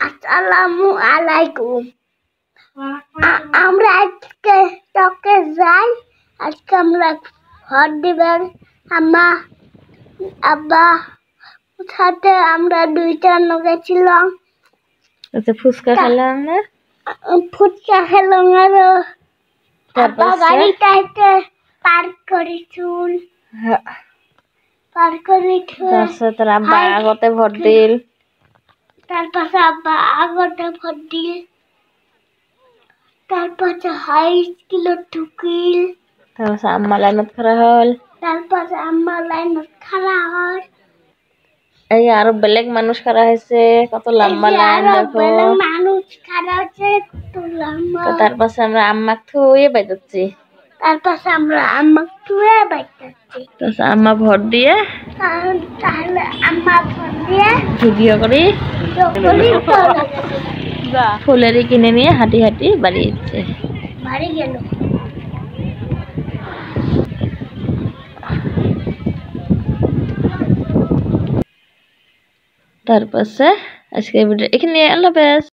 আসসালামু আলাইকুম। আমরা আজকে টকে যাই। আজকে আমরা ভোট দিবেন। আম্মা আব্বা সাথে আমরা দুইটা গেছিলাম। আচ্ছা, ফুচকা খেলাম না? ফুচকা খেলাম আর আব্বা গাড়িটাতে পার্ক করেছুন। পার্ক করে তোর আব্বা আগতে ভোট দিল। তারপরে আব্বা আগতে ভোট দিল। তারপরে হাই স্কুলে ঢুকিল। তারপরে আম্মা লাইনত খাড়া হল। তারপরে আম্মা লাইনত খাড়া হল। এই আরো বেলেগ মানুষ খাড়া হয়েছে, কত লম্বা লাইন দেখো। মানুষ খাড়া হয়েছে কত লম্বা। তারপরে আমরা আম্মাকে থুয়ে বাইতেছি। তারপরে আমরা আম্মাকে থুয়ে বাইতেছি। তারপরে আম্মা ভোট দিয়ে তাহলে আম্মা ভোট দিয়ে ভিডিও করি ফুলেরই কিনে নিয়ে হাঁটি হাঁটি বাড়ি যাচ্ছে। বাড়ি গেল। তারপরে আজকে ভিডিও এখানে, আল্লাহ হাফেজ।